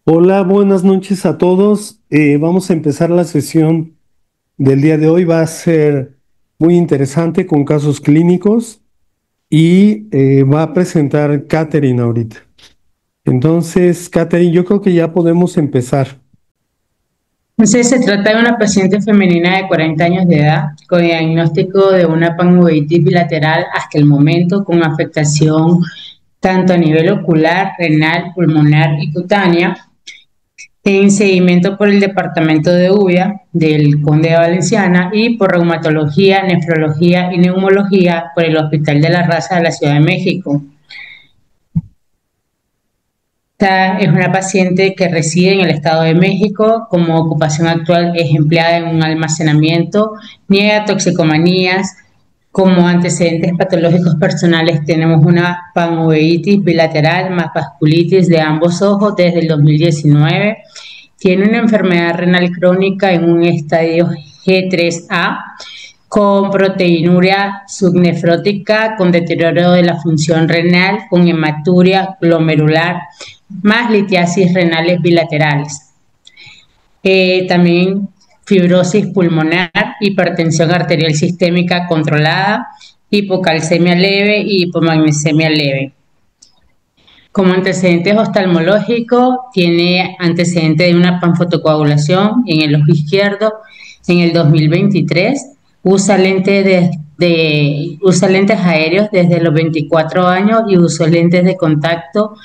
Hola, buenas noches a todos. Vamos a empezar la sesión del día de hoy. Va a ser muy interesante con casos clínicos y va a presentar Catherine ahorita. Entonces, Catherine, yo creo que ya podemos empezar. Entonces, se trata de una paciente femenina de 40 años de edad con diagnóstico de una panuveitis bilateral hasta el momento con afectación tanto a nivel ocular, renal, pulmonar y cutánea, en seguimiento por el departamento de UVIA del Conde de Valenciana y por reumatología, nefrología y neumología por el Hospital de la Raza de la Ciudad de México. Esta es una paciente que reside en el Estado de México. Como ocupación actual es empleada en un almacenamiento, niega toxicomanías. Como antecedentes patológicos personales tenemos una panuveitis bilateral más vasculitis de ambos ojos desde el 2019. Tiene una enfermedad renal crónica en un estadio G3A con proteinuria subnefrótica, con deterioro de la función renal, con hematuria glomerular, más litiasis renales bilaterales. También fibrosis pulmonar, hipertensión arterial sistémica controlada, hipocalcemia leve y hipomagnesemia leve. Como antecedentes oftalmológicos, tiene antecedente de una panfotocoagulación en el ojo izquierdo en el 2023. Usa lentes aéreos desde los 24 años y usó lentes de contacto.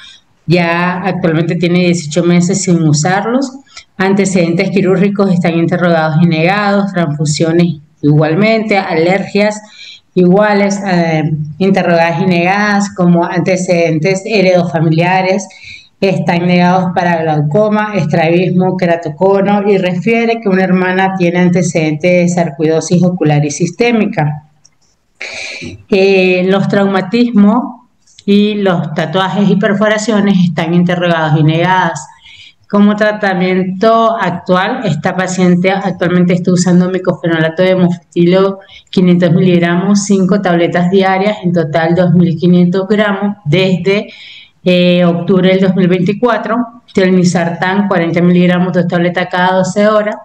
Ya actualmente tiene 18 meses sin usarlos. Antecedentes quirúrgicos están interrogados y negados, transfusiones igualmente, alergias iguales, interrogadas y negadas, como antecedentes heredofamiliares, están negados para glaucoma, estrabismo, keratocono, y refiere que una hermana tiene antecedentes de sarcoidosis ocular y sistémica. Los traumatismos y los tatuajes y perforaciones están interrogados y negadas. Como tratamiento actual, esta paciente actualmente está usando micofenolato de mofetilo 500 miligramos, 5 tabletas diarias, en total 2.500 gramos, desde octubre del 2024. Telmisartán 40 miligramos, 2 tabletas cada 12 horas.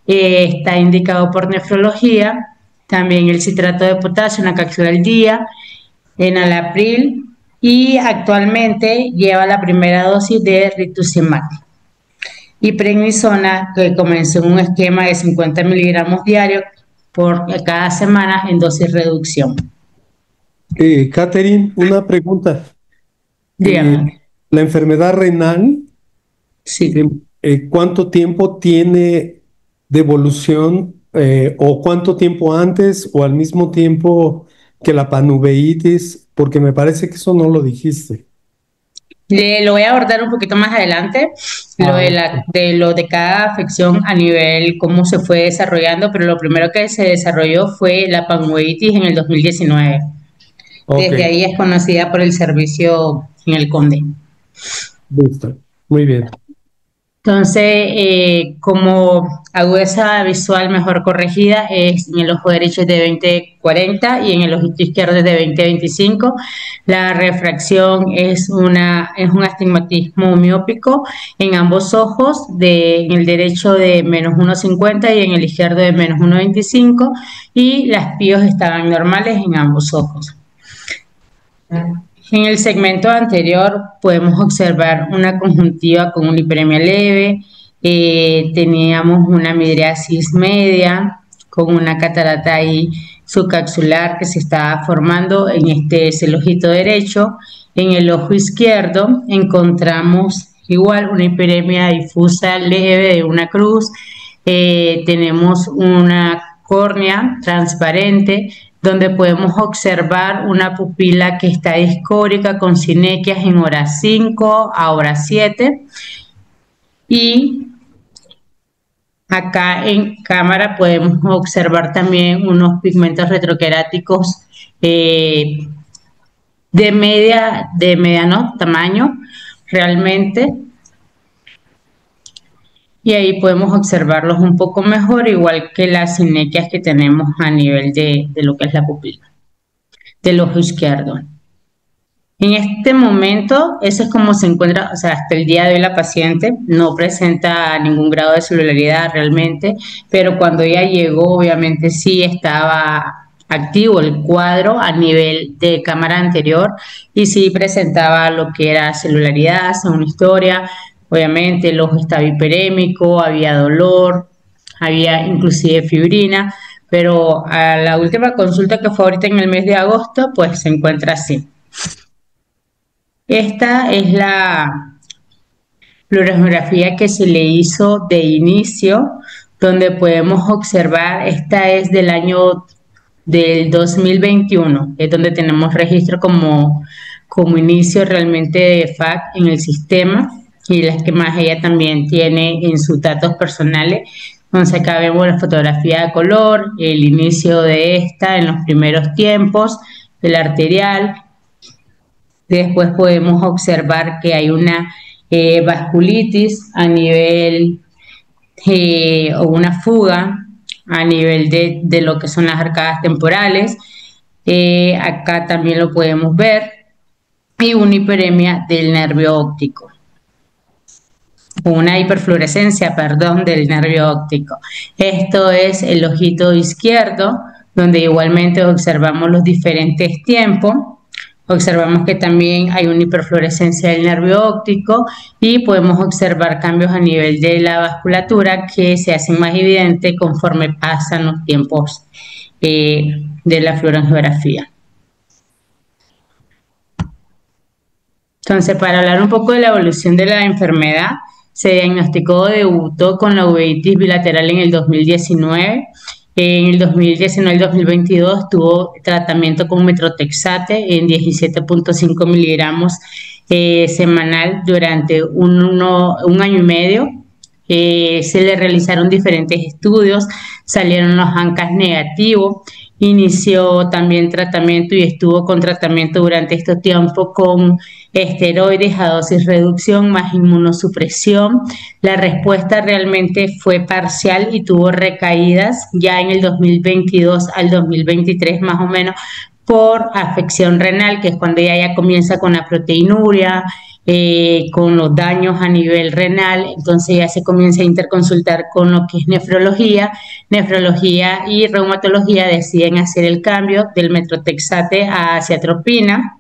Está indicado por nefrología. También el citrato de potasio, una cápsula al día, enalapril, y actualmente lleva la primera dosis de rituximab y prednisona, que comenzó en un esquema de 50 miligramos diarios por cada semana en dosis reducción. Catherine, una pregunta. Eh, Dígame. la enfermedad renal, Sí. eh, ¿cuánto tiempo tiene de evolución o cuánto tiempo antes o al mismo tiempo que la panuveitis? Porque me parece que eso no lo dijiste. Lo voy a abordar un poquito más adelante, Ah, lo de cada afección a nivel, cómo se fue desarrollando, pero lo primero que se desarrolló fue la panuveitis en el 2019. ok, Desde ahí es conocida por el servicio en el Conde. listo. Muy bien. Entonces, como agudeza visual mejor corregida es en el ojo derecho es de 20/40 y en el ojito izquierdo es de 20/25. La refracción es un astigmatismo miópico en ambos ojos, en el derecho de -1,50 y en el izquierdo de -1,25, y las píos estaban normales en ambos ojos. En el segmento anterior podemos observar una conjuntiva con una hiperemia leve. Teníamos una midriasis media con una catarata ahí subcapsular que se estaba formando. En este es el ojito derecho. En el ojo izquierdo encontramos igual una hiperemia difusa leve de una cruz. Tenemos una córnea transparente donde podemos observar una pupila que está discórica con sinequias en hora 5 a hora 7, y acá en cámara podemos observar también unos pigmentos retroqueráticos eh, de mediano tamaño realmente, y ahí podemos observarlos un poco mejor, igual que las sinequias que tenemos a nivel de lo que es la pupila del ojo izquierdo. En este momento, eso es como se encuentra, o sea, hasta el día de hoy la paciente no presenta ningún grado de celularidad realmente, pero cuando ella llegó, obviamente sí estaba activo el cuadro a nivel de cámara anterior y sí presentaba lo que era celularidad, según historia, obviamente el ojo estaba hiperémico, había dolor, había inclusive fibrina, pero a la última consulta que fue ahorita en el mes de agosto, pues se encuentra así. Esta es la fluorografía que se le hizo de inicio, donde podemos observar, esta es del año del 2021, es donde tenemos registro como inicio realmente de FAC en el sistema y las que más ella también tiene en sus datos personales. Entonces acá vemos la fotografía de color, el inicio de esta en los primeros tiempos, el arterial. Después podemos observar que hay una vasculitis a nivel o una fuga a nivel de lo que son las arcadas temporales. Acá también lo podemos ver. Y una hiperemia del nervio óptico. Una hiperfluorescencia, perdón, del nervio óptico. Esto es el ojito izquierdo, donde igualmente observamos los diferentes tiempos. Observamos que también hay una hiperfluorescencia del nervio óptico y podemos observar cambios a nivel de la vasculatura que se hacen más evidentes conforme pasan los tiempos de la fluoroangiografía. Entonces, para hablar un poco de la evolución de la enfermedad, se diagnosticó, debutó con la uveitis bilateral en el 2019. En el 2019 y 2022 tuvo tratamiento con metrotexate en 17.5 miligramos semanal durante un año y medio. Se le realizaron diferentes estudios, salieron los ANCAS negativos, inició también tratamiento y estuvo con tratamiento durante este tiempo con esteroides a dosis reducción más inmunosupresión. La respuesta realmente fue parcial y tuvo recaídas ya en el 2022 al 2023 más o menos por afección renal, que es cuando ella ya comienza con la proteinuria, con los daños a nivel renal, entonces ya se comienza a interconsultar con lo que es nefrología y reumatología deciden hacer el cambio del metrotexate a aciatropina.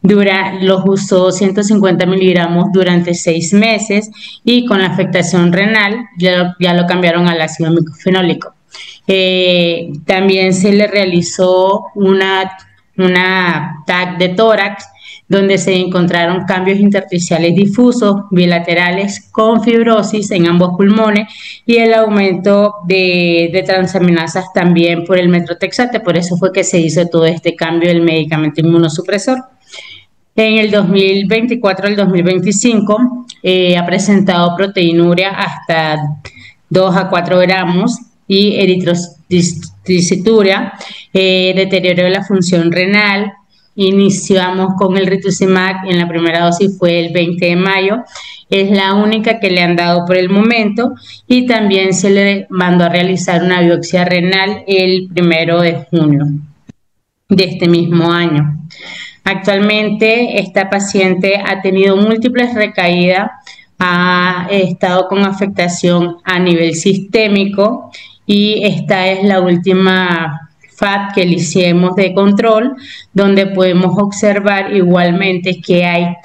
Los usó 150 miligramos durante 6 meses y con la afectación renal ya lo cambiaron al ácido micofenólico. También se le realizó una TAC de tórax donde se encontraron cambios intersticiales difusos bilaterales con fibrosis en ambos pulmones y el aumento de transaminasas también por el metrotexate, por eso fue que se hizo todo este cambio del medicamento inmunosupresor. En el 2024 al 2025 ha presentado proteinuria hasta 2 a 4 gramos y eritrocituria, deterioro de la función renal. Iniciamos con el rituximab en la primera dosis fue el 20 de mayo, es la única que le han dado por el momento y también se le mandó a realizar una biopsia renal el 1 de junio de este mismo año. Actualmente esta paciente ha tenido múltiples recaídas, ha estado con afectación a nivel sistémico y esta es la última FAT que le hicimos de control, donde podemos observar igualmente que hay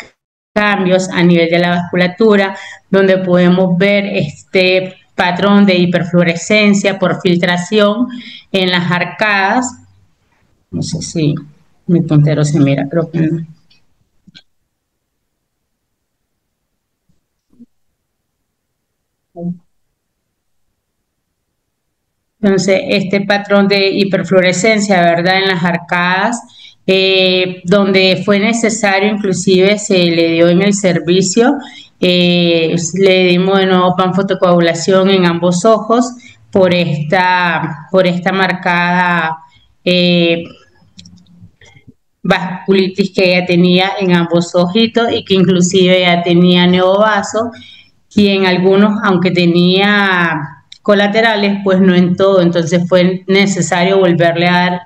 cambios a nivel de la vasculatura, donde podemos ver este patrón de hiperfluorescencia por filtración en las arcadas. No sé si mi puntero se mira, creo que no. Entonces, este patrón de hiperfluorescencia, ¿verdad? En las arcadas, donde fue necesario, inclusive se le dio en el servicio, le dimos de nuevo panfotocoagulación en ambos ojos por esta marcada vasculitis que ella tenía en ambos ojitos y que inclusive ella tenía neovaso y en algunos, aunque tenía colaterales, pues no en todo, entonces fue necesario volverle a dar,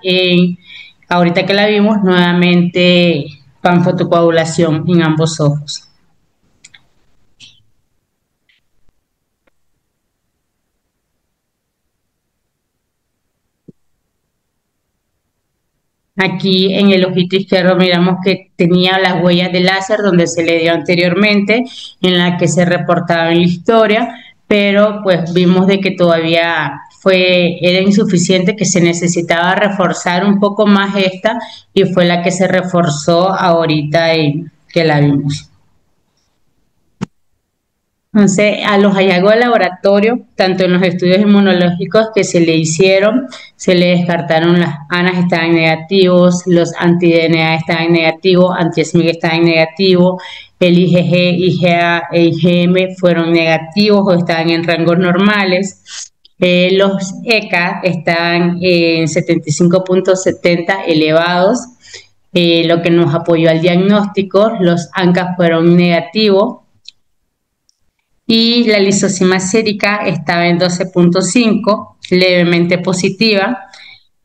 ahorita que la vimos, nuevamente panfotocoagulación en ambos ojos. Aquí en el ojito izquierdo miramos que tenía las huellas de láser donde se le dio anteriormente, en la que se reportaba en la historia, pero pues vimos de que todavía era insuficiente, que se necesitaba reforzar un poco más esta y fue la que se reforzó ahorita y que la vimos. Entonces, a los hallazgos de laboratorio, tanto en los estudios inmunológicos que se le hicieron, se le descartaron las ANAs estaban negativos, los anti-DNA estaban negativos, anti-SMIC estaban negativos, el IgG, IgA e IgM fueron negativos o estaban en rangos normales. Los ECA están en 75.70 elevados, lo que nos apoyó al diagnóstico. Los ANCA fueron negativos y la lisosima sérica estaba en 12.5, levemente positiva.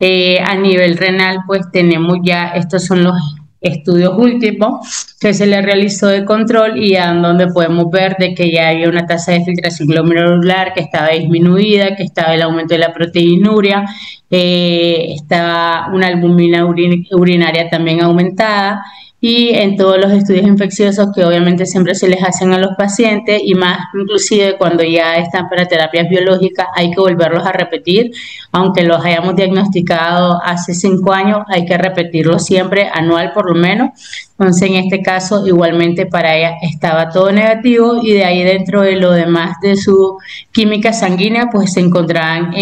A nivel renal, pues tenemos ya, estos son los estudios últimos que se le realizó de control y en donde podemos ver de que ya había una tasa de filtración glomerular que estaba disminuida, que estaba el aumento de la proteinuria, estaba una albúmina urinaria también aumentada, y en todos los estudios infecciosos que obviamente siempre se les hacen a los pacientes y más inclusive cuando ya están para terapias biológicas hay que volverlos a repetir, aunque los hayamos diagnosticado hace 5 años, hay que repetirlos siempre, anual por lo menos. Entonces en este caso igualmente para ella estaba todo negativo y de ahí dentro de lo demás de su química sanguínea pues se encontraban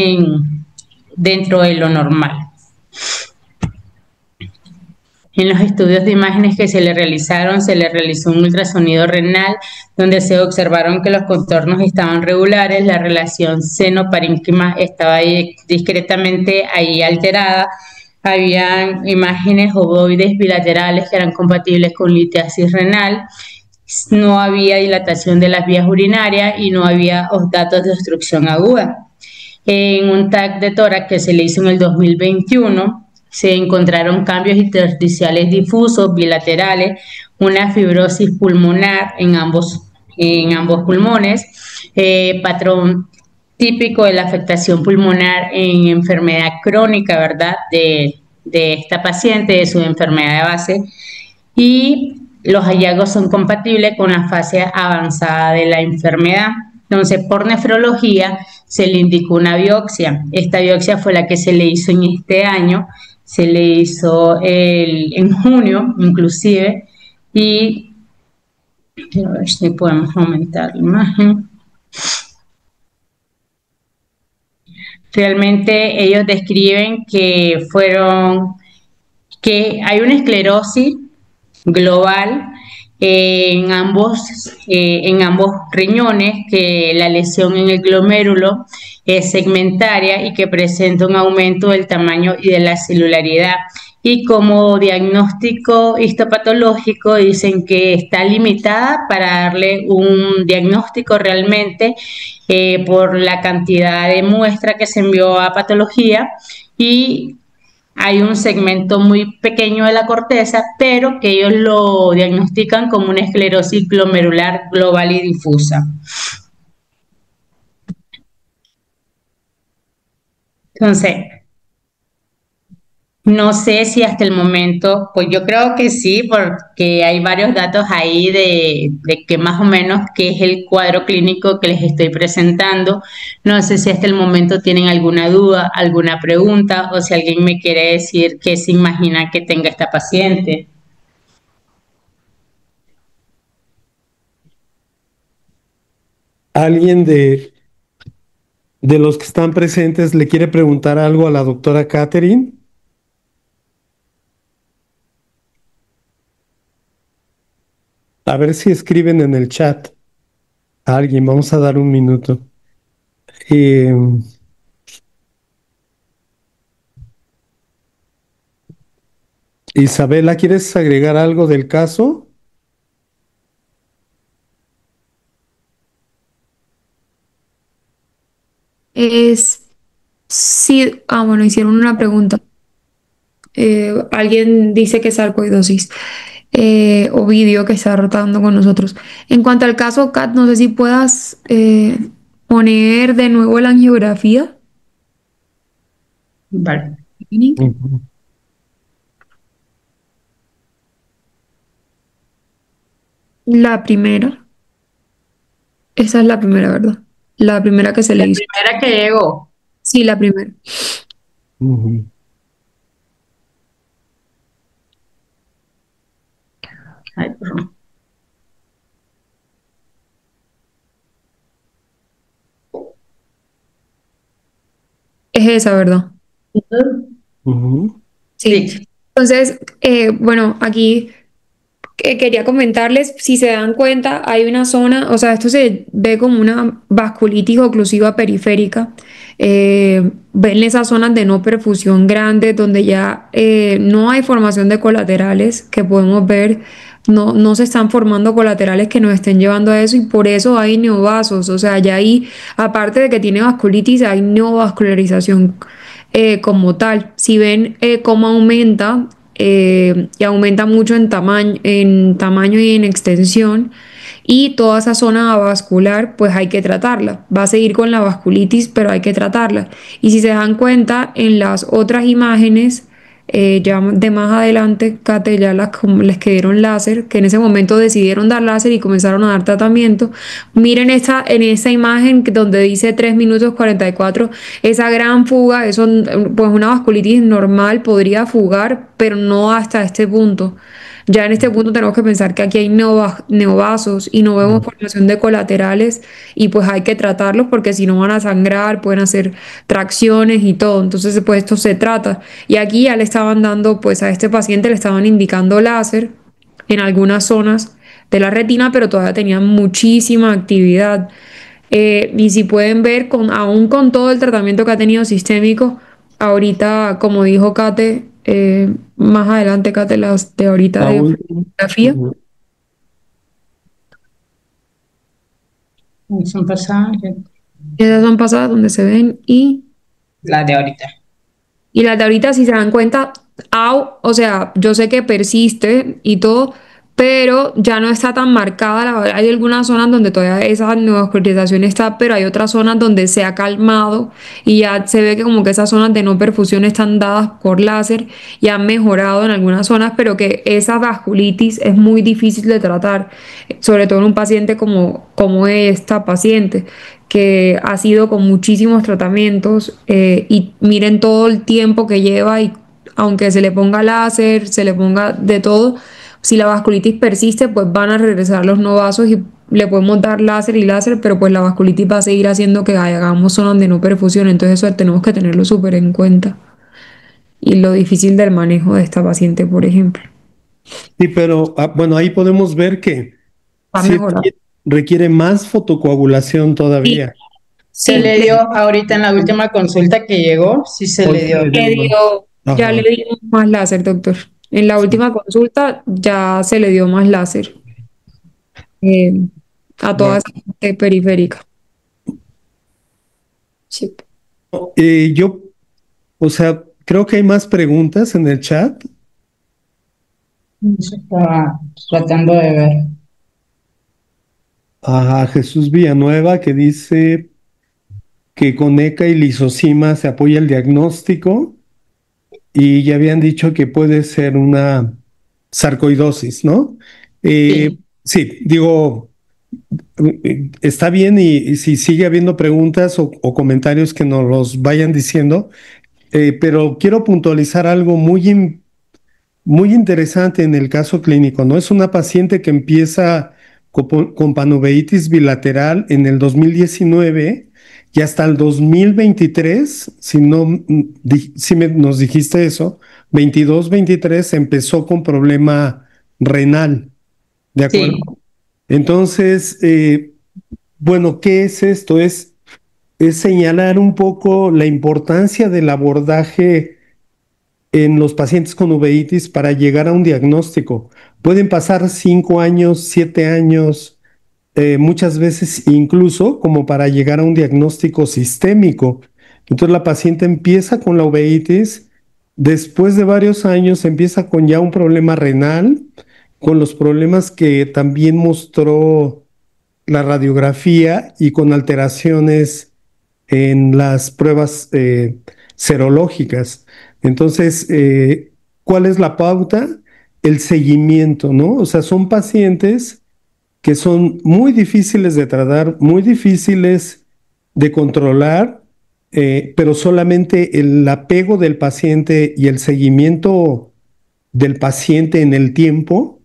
dentro de lo normal. En los estudios de imágenes que se le realizaron, se le realizó un ultrasonido renal donde se observaron que los contornos estaban regulares, la relación seno-parénquima estaba ahí, discretamente ahí alterada, habían imágenes ovoides bilaterales que eran compatibles con litiasis renal, no había dilatación de las vías urinarias y no había datos de obstrucción aguda. En un TAC de tórax que se le hizo en el 2021, se encontraron cambios intersticiales difusos bilaterales, una fibrosis pulmonar en ambos pulmones, patrón típico de la afectación pulmonar en enfermedad crónica, ¿verdad? De esta paciente, de su enfermedad de base, y los hallazgos son compatibles con la fase avanzada de la enfermedad. Entonces, por nefrología se le indicó una biopsia. Esta biopsia fue la que se le hizo en este año, se le hizo en junio inclusive, y a ver si podemos aumentar la imagen. Realmente ellos describen que hay una esclerosis global en ambos riñones, que la lesión en el glomérulo es segmentaria y que presenta un aumento del tamaño y de la celularidad. Y como diagnóstico histopatológico dicen que está limitada para darle un diagnóstico realmente por la cantidad de muestra que se envió a patología, y hay un segmento muy pequeño de la corteza, pero que ellos lo diagnostican como una esclerosis glomerular global y difusa. Entonces, no sé si hasta el momento, pues yo creo que sí, porque hay varios datos ahí de que más o menos qué es el cuadro clínico que les estoy presentando. No sé si hasta el momento tienen alguna duda, alguna pregunta, o si alguien me quiere decir qué se imagina que tenga esta paciente. ¿Alguien de los que están presentes le quiere preguntar algo a la doctora Catherine? A ver si escriben en el chat a alguien. Vamos a dar un minuto. Eh, Isabela, ¿quieres agregar algo del caso? Es, sí, bueno, hicieron una pregunta. Alguien dice que es sarcoidosis. Ovidio que está rotando con nosotros. En cuanto al caso Kat, no sé si puedas poner de nuevo la angiografía. Vale. Ujú, La primera, esa es la primera, ¿verdad? La primera que se le La hizo. primera que llegó. Sí, la primera. ujú. Ay, perdón. Es esa, ¿verdad? Ujú. Sí. Sí, Entonces, bueno, aquí quería comentarles, si se dan cuenta, hay una zona, o sea, esto se ve como una vasculitis oclusiva periférica. Ven esas zonas de no perfusión grandes donde ya no hay formación de colaterales que podemos ver, no se están formando colaterales que nos estén llevando a eso y por eso hay neovasos, o sea, ya ahí, aparte de que tiene vasculitis, hay neovascularización como tal. Si ven cómo aumenta y aumenta mucho en tamaño y en extensión. Y toda esa zona vascular, pues hay que tratarla. Va a seguir con la vasculitis, pero hay que tratarla. Y si se dan cuenta, en las otras imágenes, ya de más adelante, Kate, ya les que dieron láser, que en ese momento decidieron dar láser y comenzaron a dar tratamiento. Miren en esa imagen donde dice 3 minutos 44, esa gran fuga, eso, pues una vasculitis normal podría fugar, pero no hasta este punto. Ya en este punto tenemos que pensar que aquí hay neovasos y no vemos formación de colaterales y pues hay que tratarlos porque si no van a sangrar, pueden hacer tracciones y todo. Entonces, pues esto se trata. Y aquí ya le estaban dando, pues a este paciente le estaban indicando láser en algunas zonas de la retina, pero todavía tenían muchísima actividad. Y si pueden ver, aún con todo el tratamiento que ha tenido sistémico, ahorita, como dijo Kate, más adelante, Kate, las de ahorita La de última. fotografía, Ujú. son pasadas. esas son pasadas donde se ven La de ahorita. y las de ahorita, si se dan cuenta, o sea, yo sé que persiste y todo, pero ya no está tan marcada. Hay algunas zonas donde todavía esa neovascularización está, pero hay otras zonas donde se ha calmado y ya se ve que como que esas zonas de no perfusión están dadas por láser y han mejorado en algunas zonas, pero que esa vasculitis es muy difícil de tratar, sobre todo en un paciente como esta paciente que ha sido con muchísimos tratamientos y miren todo el tiempo que lleva y aunque se le ponga láser, se le ponga de todo, si la vasculitis persiste, pues van a regresar los novasos y le podemos dar láser, pero pues la vasculitis va a seguir haciendo que hagamos zonas de no perfusión, entonces eso tenemos que tenerlo súper en cuenta. Y lo difícil del manejo de esta paciente, por ejemplo. Sí, pero bueno, ahí podemos ver que Va a sí mejorar. requiere más fotocoagulación Sí, todavía. Se sí, le dio ahorita en la última consulta que llegó, sí se Hoy le se dio. le dio más. ya le Ajá. dimos más láser, doctor. En la Sí. última consulta ya se le dio más láser eh, a toda Bueno, esa parte periférica. Sí. yo, o sea, creo que hay más preguntas en el chat. Eso estaba tratando de ver. A Jesús Villanueva que dice que con ECA y lisozima se apoya el diagnóstico y ya habían dicho que puede ser una sarcoidosis, ¿no? Eh, Sí, sí, digo, está bien y si sigue habiendo preguntas o comentarios que nos los vayan diciendo, pero quiero puntualizar algo muy interesante en el caso clínico, ¿no? Es una paciente que empieza con panoveitis bilateral en el 2019 y hasta el 2023, si no, si nos dijiste eso, 22-23 empezó con problema renal, ¿de acuerdo? sí, Entonces, bueno, ¿qué es esto? Es señalar un poco la importancia del abordaje en los pacientes con uveitis para llegar a un diagnóstico. Pueden pasar 5 años, 7 años, muchas veces incluso como para llegar a un diagnóstico sistémico. Entonces la paciente empieza con la uveitis, después de varios años empieza con ya un problema renal con los problemas que también mostró la radiografía y con alteraciones en las pruebas serológicas. Entonces, ¿cuál es la pauta? El seguimiento, ¿no? O sea, son pacientes que son muy difíciles de tratar, muy difíciles de controlar, pero solamente el apego del paciente y el seguimiento del paciente en el tiempo,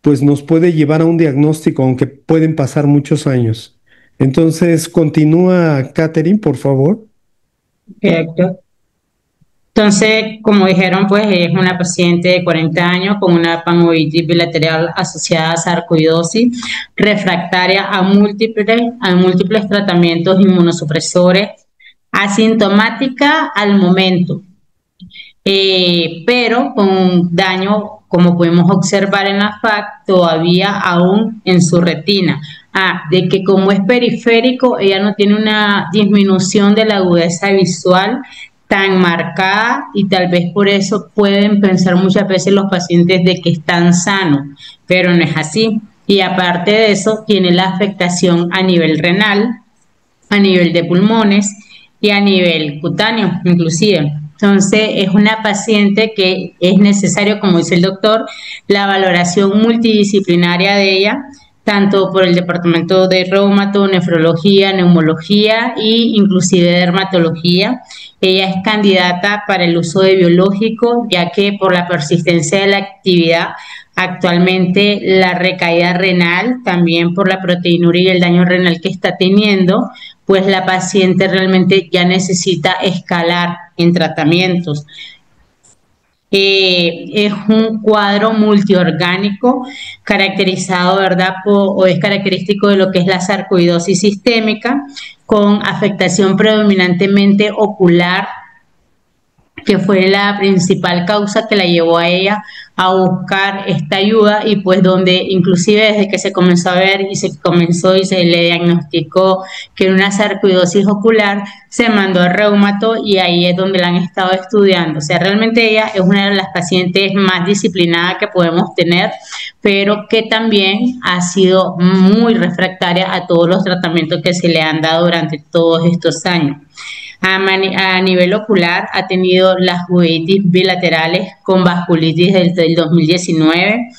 pues nos puede llevar a un diagnóstico, aunque pueden pasar muchos años. Entonces, continúa, Catherine, por favor. Correcto. Entonces, como dijeron, pues es una paciente de 40 años con una panmoiditis bilateral asociada a sarcoidosis, refractaria a múltiples tratamientos inmunosupresores, asintomática al momento, pero con un daño, como pudimos observar en la FAC, todavía aún en su retina. De que como es periférico, ella no tiene una disminución de la agudeza visual tan marcada y tal vez por eso pueden pensar muchas veces los pacientes de que están sanos, pero no es así. Y aparte de eso, tiene la afectación a nivel renal, a nivel de pulmones y a nivel cutáneo, inclusive. Entonces, es una paciente que es necesario, como dice el doctor, la valoración multidisciplinaria de ella, tanto por el departamento de reumato, nefrología, neumología e inclusive dermatología. Ella es candidata para el uso de biológico, ya que por la persistencia de la actividad, actualmente la recaída renal, también por la proteinuria y el daño renal que está teniendo, pues la paciente realmente ya necesita escalar en tratamientos. Es un cuadro multiorgánico caracterizado, ¿verdad? O es característico de lo que es la sarcoidosis sistémica, con afectación predominantemente ocular, que fue la principal causa que la llevó a ella a buscar esta ayuda y pues donde inclusive desde que se comenzó a ver y se le diagnosticó que era una sarcoidosis ocular, se mandó al reumato y ahí es donde la han estado estudiando. O sea, realmente ella es una de las pacientes más disciplinadas que podemos tener, pero que también ha sido muy refractaria a todos los tratamientos que se le han dado durante todos estos años. A nivel ocular ha tenido las uveitis bilaterales con vasculitis desde el 2019.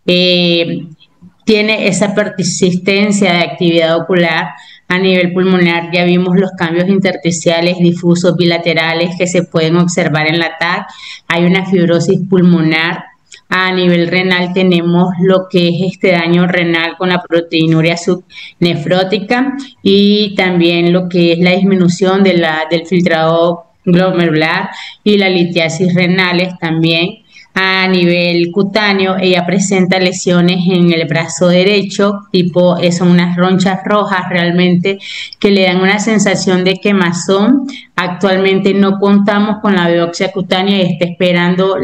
Tiene esa persistencia de actividad ocular. A nivel pulmonar ya vimos los cambios intersticiales difusos bilaterales que se pueden observar en la TAC. Hay una fibrosis pulmonar. A nivel renal tenemos lo que es este daño renal con la proteinuria subnefrótica y también lo que es la disminución del filtrado glomerular y la litiasis renales también. A nivel cutáneo, ella presenta lesiones en el brazo derecho, tipo, son unas ronchas rojas realmente que le dan una sensación de quemazón. Actualmente no contamos con la biopsia cutánea y está esperando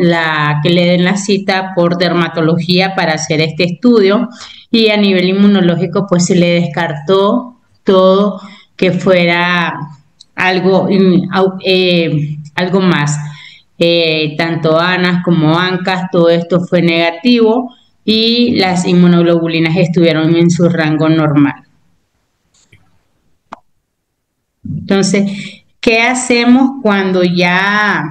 que le den la cita por dermatología para hacer este estudio. Y a nivel inmunológico, pues se le descartó todo que fuera algo más. Tanto ANAS como ANCAS, todo esto fue negativo y las inmunoglobulinas estuvieron en su rango normal. Entonces, ¿qué hacemos cuando ya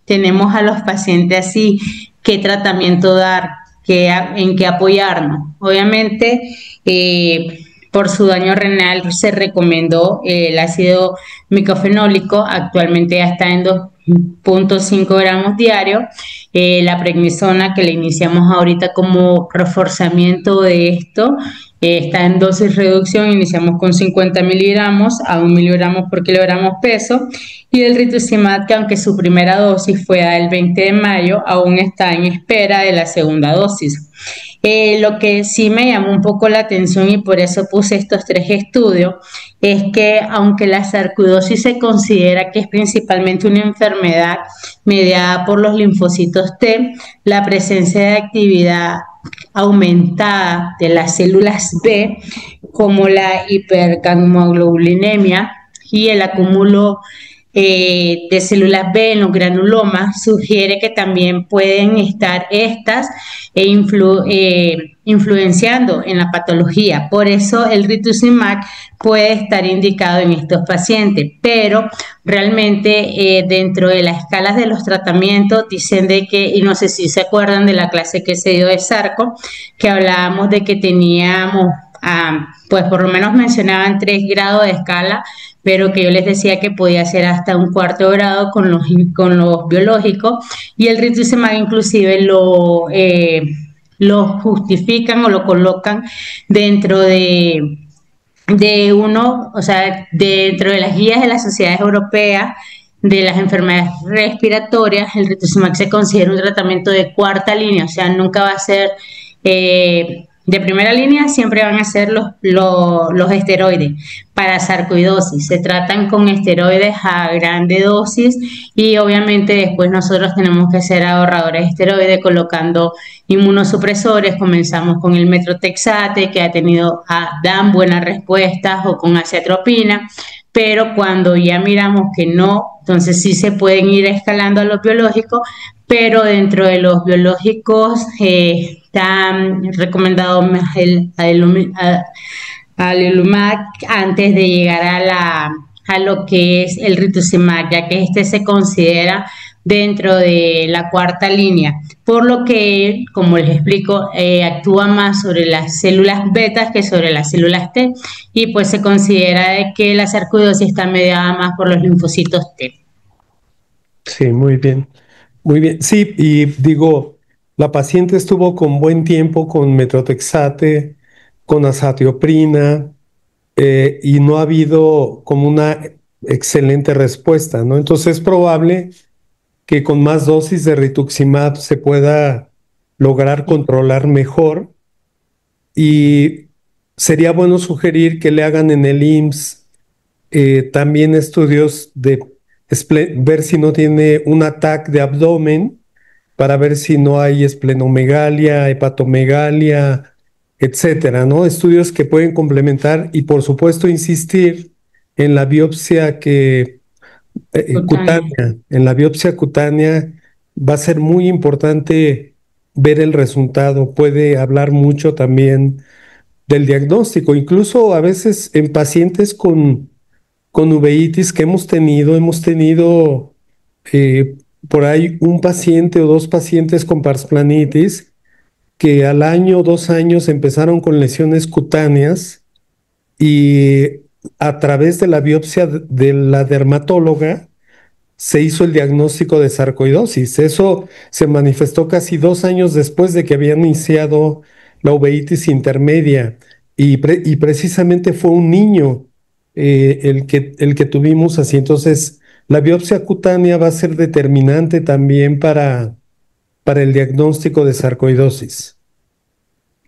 tenemos a los pacientes así? ¿Qué tratamiento dar? ¿En qué apoyarnos? Obviamente, por su daño renal se recomendó el ácido micofenólico, actualmente ya está en 2.5 gramos diarios. La prednisona que le iniciamos ahorita como reforzamiento de esto, está en dosis reducción, iniciamos con 50 miligramos a 1 miligramo por kilogramo peso, y el rituximab, que aunque su primera dosis fue el 20 de mayo, aún está en espera de la segunda dosis. Lo que sí me llamó un poco la atención y por eso puse estos 3 estudios, es que aunque la sarcoidosis se considera que es principalmente una enfermedad mediada por los linfocitos T, la presencia de actividad aumentada de las células B, como la hipergamoglobulinemia y el acúmulo de células B en los granulomas, sugiere que también pueden estar estas influenciando en la patología. Por eso el rituximab puede estar indicado en estos pacientes, pero realmente dentro de las escalas de los tratamientos dicen de que, y no sé si se acuerdan de la clase que se dio de Sarco, que hablábamos de que teníamos, pues por lo menos mencionaban 3 grados de escala, pero que yo les decía que podía ser hasta un 4 grado con los biológicos, y el rituximab inclusive lo justifican o lo colocan dentro de uno, o sea, dentro de las guías de las sociedades europeas de las enfermedades respiratorias. El rituximab se considera un tratamiento de cuarta línea, o sea, nunca va a ser de primera línea, siempre van a ser los esteroides para sarcoidosis. Se tratan con esteroides a grande dosis y obviamente después nosotros tenemos que ser ahorradores de esteroides colocando inmunosupresores. Comenzamos con el metrotexate, que dan buenas respuestas, o con aciatropina, pero cuando ya miramos que no, entonces sí se pueden ir escalando a los biológicos, pero dentro de los biológicos están recomendados más el adalimumab antes de llegar a lo que es el rituximab, ya que este se considera dentro de la cuarta línea, por lo que, como les explico, actúa más sobre las células betas que sobre las células T, y pues se considera de que la sarcoidosis está mediada más por los linfocitos T. Sí, muy bien. Muy bien. Sí, y digo, la paciente estuvo con buen tiempo con metrotexate, con azatioprina, y no ha habido como una excelente respuesta, ¿no? Entonces es probable que con más dosis de rituximab se pueda lograr controlar mejor, y sería bueno sugerir que le hagan en el IMSS también estudios de ver si no tiene un ataque de abdomen, para ver si no hay esplenomegalia, hepatomegalia, etcétera, ¿no? Estudios que pueden complementar, y por supuesto insistir en la biopsia Cutánea. cutánea. En la biopsia cutánea va a ser muy importante ver el resultado. Puede hablar mucho también del diagnóstico, incluso a veces en pacientes con uveitis que hemos tenido eh, por ahí un paciente o dos pacientes con parsplanitis que al año, 2 años empezaron con lesiones cutáneas, y a través de la biopsia de la dermatóloga se hizo el diagnóstico de sarcoidosis. Eso se manifestó casi 2 años después de que habían iniciado la uveitis intermedia, y precisamente fue un niño el que tuvimos así. Entonces, la biopsia cutánea va a ser determinante también para el diagnóstico de sarcoidosis.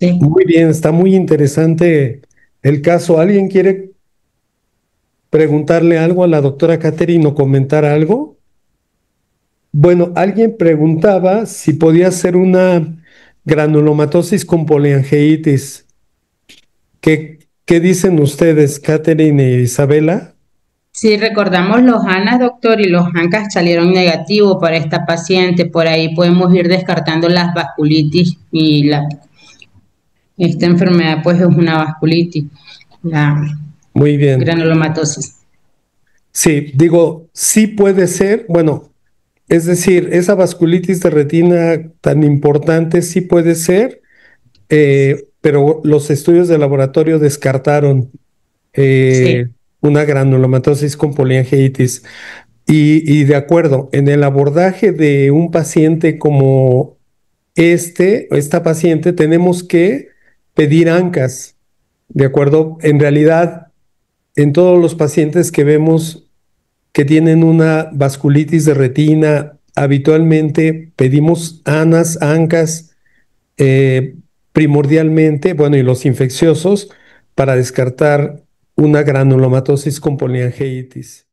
Sí. Muy bien, está muy interesante el caso. ¿Alguien quiere preguntarle algo a la doctora Catherine o comentar algo? Bueno, alguien preguntaba si podía ser una granulomatosis con poliangiitis. ¿Qué dicen ustedes, Catherine e Isabela? Si recordamos los ANAS, doctor, y los ANCAS salieron negativos para esta paciente, por ahí podemos ir descartando las vasculitis, y esta enfermedad pues es una vasculitis, la Muy bien. granulomatosis. Sí, digo, sí puede ser. Bueno, es decir, esa vasculitis de retina tan importante sí puede ser, pero los estudios de laboratorio descartaron Sí, una granulomatosis con poliangiitis. Y de acuerdo, en el abordaje de un paciente como esta paciente, tenemos que pedir ANCAS, ¿de acuerdo? En realidad, en todos los pacientes que vemos que tienen una vasculitis de retina, habitualmente pedimos ANAS, ANCAS, eh, primordialmente, bueno, y los infecciosos, para descartar una granulomatosis con poliangiitis.